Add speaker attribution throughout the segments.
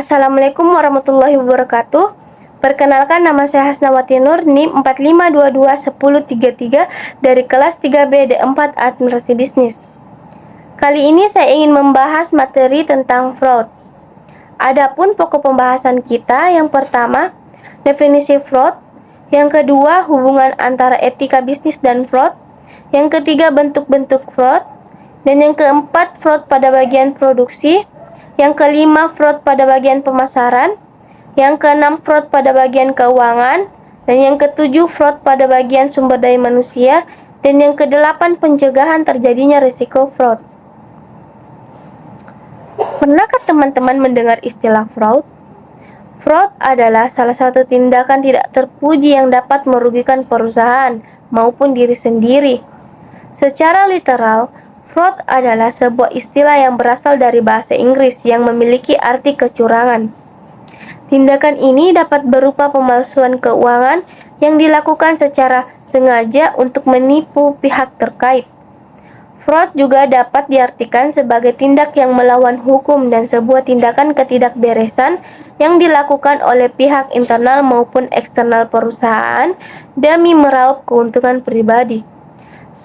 Speaker 1: Assalamualaikum warahmatullahi wabarakatuh. Perkenalkan, nama saya Hasnawati Nur, NIM 45221033 dari kelas 3B D4 Administrasi Bisnis. Kali ini saya ingin membahas materi tentang fraud. Adapun pokok pembahasan kita, yang pertama, definisi fraud, yang kedua, hubungan antara etika bisnis dan fraud, yang ketiga, bentuk-bentuk fraud, dan yang keempat, fraud pada bagian produksi, yang kelima, fraud pada bagian pemasaran, yang keenam, fraud pada bagian keuangan, dan yang ketujuh, fraud pada bagian sumber daya manusia, dan yang kedelapan, pencegahan terjadinya risiko fraud. Pernahkah teman-teman mendengar istilah fraud? Fraud adalah salah satu tindakan tidak terpuji yang dapat merugikan perusahaan maupun diri sendiri. Secara literal, fraud adalah sebuah istilah yang berasal dari bahasa Inggris yang memiliki arti kecurangan. Tindakan ini dapat berupa pemalsuan keuangan yang dilakukan secara sengaja untuk menipu pihak terkait. Fraud juga dapat diartikan sebagai tindak yang melawan hukum dan sebuah tindakan ketidakberesan yang dilakukan oleh pihak internal maupun eksternal perusahaan demi meraup keuntungan pribadi.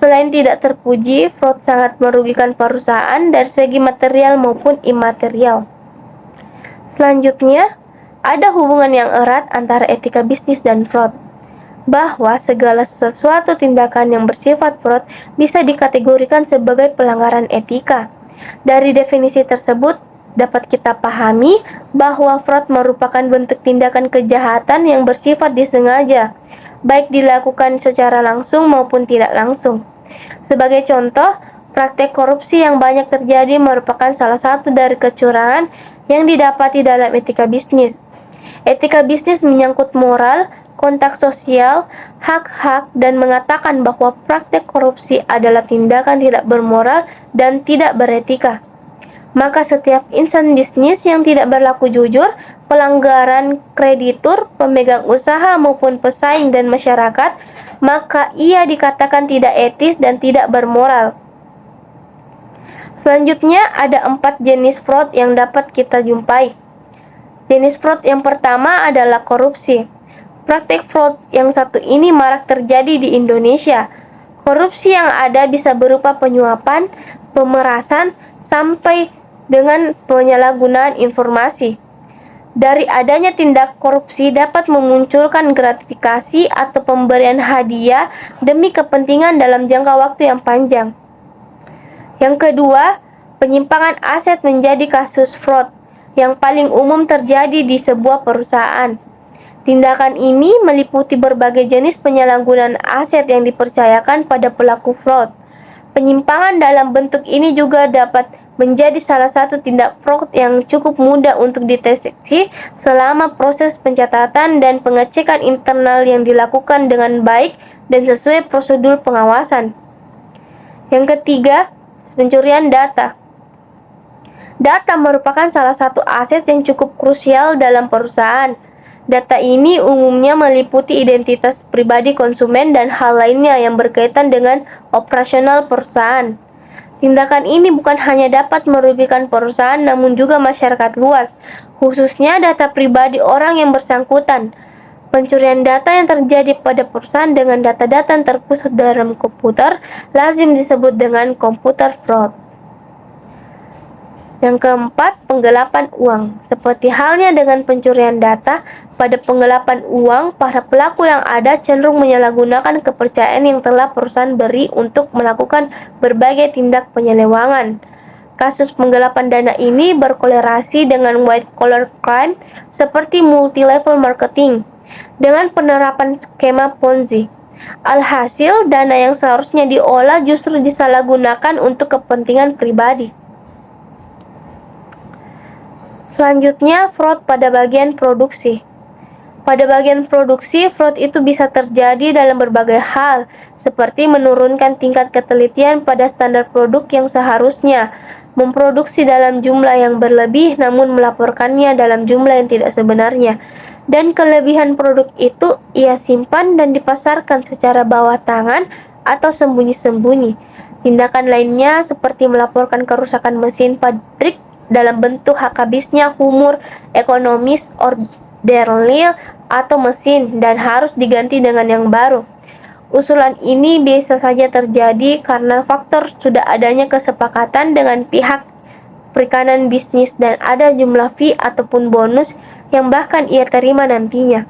Speaker 1: Selain tidak terpuji, fraud sangat merugikan perusahaan dari segi material maupun imaterial. Selanjutnya, ada hubungan yang erat antara etika bisnis dan fraud, bahwa segala sesuatu tindakan yang bersifat fraud bisa dikategorikan sebagai pelanggaran etika. Dari definisi tersebut, dapat kita pahami bahwa fraud merupakan bentuk tindakan kejahatan yang bersifat disengaja, baik dilakukan secara langsung maupun tidak langsung. Sebagai contoh, praktek korupsi yang banyak terjadi merupakan salah satu dari kecurangan yang didapati dalam etika bisnis. Etika bisnis menyangkut moral, kontak sosial, hak-hak, dan mengatakan bahwa praktek korupsi adalah tindakan tidak bermoral dan tidak beretika. Maka setiap insan bisnis yang tidak berlaku jujur, pelanggaran kreditur, pemegang usaha maupun pesaing dan masyarakat, maka ia dikatakan tidak etis dan tidak bermoral. Selanjutnya, ada 4 jenis fraud yang dapat kita jumpai. Jenis fraud yang pertama adalah korupsi. Praktik fraud yang satu ini marak terjadi di Indonesia. Korupsi yang ada bisa berupa penyuapan, pemerasan, sampai dengan penyalahgunaan informasi. Dari adanya tindak korupsi dapat memunculkan gratifikasi atau pemberian hadiah demi kepentingan dalam jangka waktu yang panjang. Yang kedua, penyimpangan aset menjadi kasus fraud yang paling umum terjadi di sebuah perusahaan. Tindakan ini meliputi berbagai jenis penyalahgunaan aset yang dipercayakan pada pelaku fraud. Penyimpangan dalam bentuk ini juga dapat menjadi salah satu tindak fraud yang cukup mudah untuk dideteksi selama proses pencatatan dan pengecekan internal yang dilakukan dengan baik dan sesuai prosedur pengawasan. Yang ketiga, pencurian data. Data merupakan salah satu aset yang cukup krusial dalam perusahaan. Data ini umumnya meliputi identitas pribadi konsumen dan hal lainnya yang berkaitan dengan operasional perusahaan. Tindakan ini bukan hanya dapat merugikan perusahaan namun juga masyarakat luas, khususnya data pribadi orang yang bersangkutan. Pencurian data yang terjadi pada perusahaan dengan data-data yang terpusat dalam komputer lazim disebut dengan computer fraud. Yang keempat, penggelapan uang. Seperti halnya dengan pencurian data, pada penggelapan uang, para pelaku yang ada cenderung menyalahgunakan kepercayaan yang telah perusahaan beri untuk melakukan berbagai tindak penyelewangan. Kasus penggelapan dana ini berkolerasi dengan white collar crime seperti multi-level marketing dengan penerapan skema Ponzi. Alhasil, dana yang seharusnya diolah justru disalahgunakan untuk kepentingan pribadi. Selanjutnya, fraud pada bagian produksi. Pada bagian produksi, fraud itu bisa terjadi dalam berbagai hal, seperti menurunkan tingkat ketelitian pada standar produk yang seharusnya, memproduksi dalam jumlah yang berlebih namun melaporkannya dalam jumlah yang tidak sebenarnya, dan kelebihan produk itu ia simpan dan dipasarkan secara bawah tangan atau sembunyi-sembunyi. Tindakan lainnya seperti melaporkan kerusakan mesin pabrik dalam bentuk hakabisnya humor, ekonomis, orderly, atau mesin, dan harus diganti dengan yang baru. Usulan ini bisa saja terjadi karena faktor sudah adanya kesepakatan dengan pihak perikanan bisnis dan ada jumlah fee ataupun bonus yang bahkan ia terima nantinya.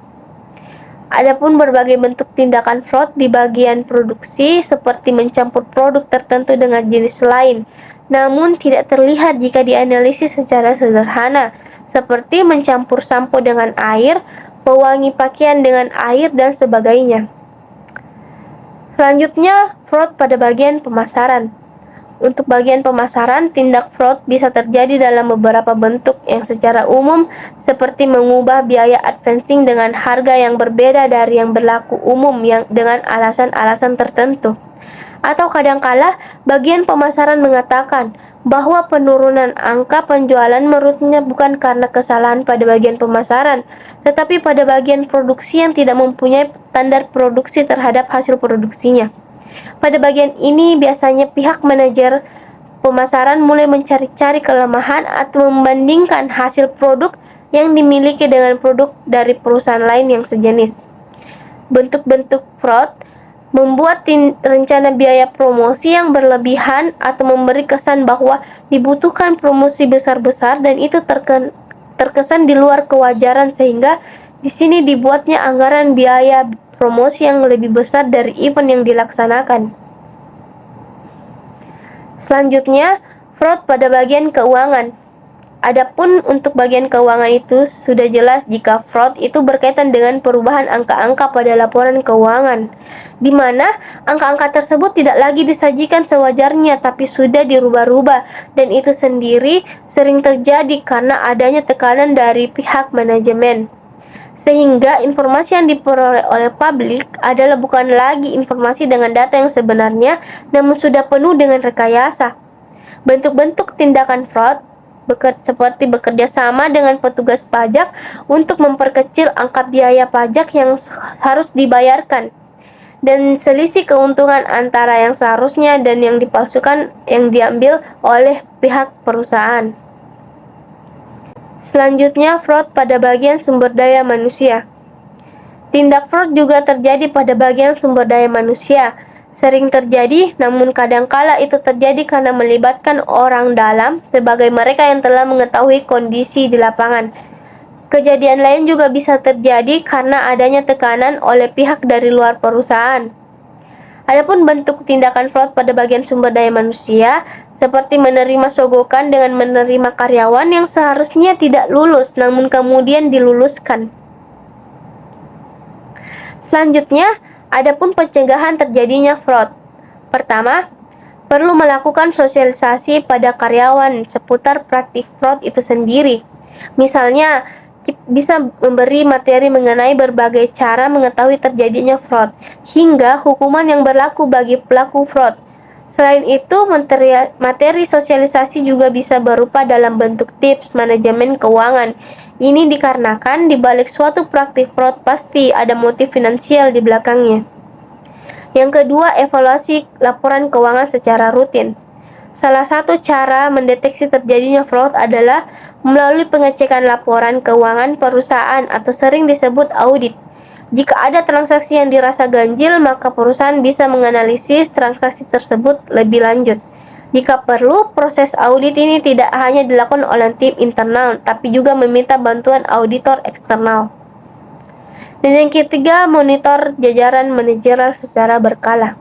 Speaker 1: Adapun berbagai bentuk tindakan fraud di bagian produksi seperti mencampur produk tertentu dengan jenis lain, namun tidak terlihat jika dianalisis secara sederhana, seperti mencampur sampo dengan air, pewangi pakaian dengan air, dan sebagainya. Selanjutnya, fraud pada bagian pemasaran. Untuk bagian pemasaran, tindak fraud bisa terjadi dalam beberapa bentuk yang secara umum seperti mengubah biaya advancing dengan harga yang berbeda dari yang berlaku umum yang dengan alasan-alasan tertentu. Atau kadangkala bagian pemasaran mengatakan bahwa penurunan angka penjualan menurutnya bukan karena kesalahan pada bagian pemasaran, tetapi pada bagian produksi yang tidak mempunyai standar produksi terhadap hasil produksinya. Pada bagian ini biasanya pihak manajer pemasaran mulai mencari-cari kelemahan atau membandingkan hasil produk yang dimiliki dengan produk dari perusahaan lain yang sejenis. Bentuk-bentuk fraud membuat rencana biaya promosi yang berlebihan atau memberi kesan bahwa dibutuhkan promosi besar-besar dan itu terkesan di luar kewajaran sehingga di sini dibuatnya anggaran biaya promosi yang lebih besar dari event yang dilaksanakan. Selanjutnya, fraud pada bagian keuangan. Adapun untuk bagian keuangan itu sudah jelas jika fraud itu berkaitan dengan perubahan angka-angka pada laporan keuangan, di mana angka-angka tersebut tidak lagi disajikan sewajarnya tapi sudah dirubah-rubah, dan itu sendiri sering terjadi karena adanya tekanan dari pihak manajemen. Sehingga informasi yang diperoleh oleh publik adalah bukan lagi informasi dengan data yang sebenarnya, namun sudah penuh dengan rekayasa. Bentuk-bentuk tindakan fraud seperti bekerja sama dengan petugas pajak untuk memperkecil angka biaya pajak yang harus dibayarkan, dan selisih keuntungan antara yang seharusnya dan yang dipalsukan yang diambil oleh pihak perusahaan. Selanjutnya, fraud pada bagian sumber daya manusia. Tindak fraud juga terjadi pada bagian sumber daya manusia. Sering terjadi, namun kadangkala itu terjadi karena melibatkan orang dalam sebagai mereka yang telah mengetahui kondisi di lapangan. Kejadian lain juga bisa terjadi karena adanya tekanan oleh pihak dari luar perusahaan. Adapun bentuk tindakan fraud pada bagian sumber daya manusia seperti menerima sogokan dengan menerima karyawan yang seharusnya tidak lulus namun kemudian diluluskan. Selanjutnya, adapun pencegahan terjadinya fraud. Pertama, perlu melakukan sosialisasi pada karyawan seputar praktik fraud itu sendiri. Misalnya, bisa memberi materi mengenai berbagai cara mengetahui terjadinya fraud, hingga hukuman yang berlaku bagi pelaku fraud. Selain itu, materi sosialisasi juga bisa berupa dalam bentuk tips manajemen keuangan. Ini dikarenakan di balik suatu praktik fraud pasti ada motif finansial di belakangnya. Yang kedua, evaluasi laporan keuangan secara rutin. Salah satu cara mendeteksi terjadinya fraud adalah melalui pengecekan laporan keuangan perusahaan atau sering disebut audit. Jika ada transaksi yang dirasa ganjil, maka perusahaan bisa menganalisis transaksi tersebut lebih lanjut. Jika perlu, proses audit ini tidak hanya dilakukan oleh tim internal, tapi juga meminta bantuan auditor eksternal. Dan yang ketiga, monitor jajaran manajerial secara berkala.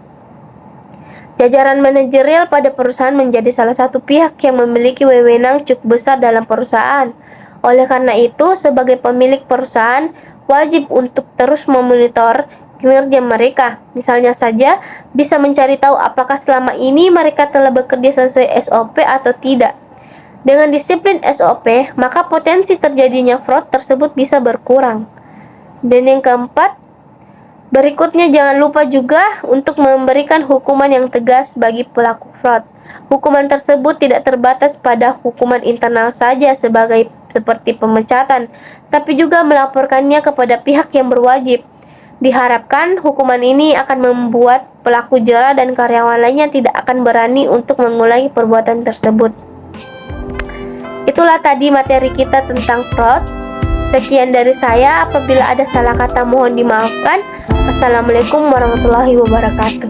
Speaker 1: Jajaran manajerial pada perusahaan menjadi salah satu pihak yang memiliki wewenang cukup besar dalam perusahaan. Oleh karena itu, sebagai pemilik perusahaan, wajib untuk terus memonitor kinerja mereka. Misalnya saja, bisa mencari tahu apakah selama ini mereka telah bekerja sesuai SOP atau tidak. Dengan disiplin SOP, maka potensi terjadinya fraud tersebut bisa berkurang. Dan yang keempat, berikutnya jangan lupa juga untuk memberikan hukuman yang tegas bagi pelaku fraud. Hukuman tersebut tidak terbatas pada hukuman internal saja seperti pemecatan, tapi juga melaporkannya kepada pihak yang berwajib. Diharapkan hukuman ini akan membuat pelaku jera dan karyawan lainnya tidak akan berani untuk mengulangi perbuatan tersebut. Itulah tadi materi kita tentang fraud. Sekian dari saya, apabila ada salah kata mohon dimaafkan. Assalamualaikum warahmatullahi wabarakatuh.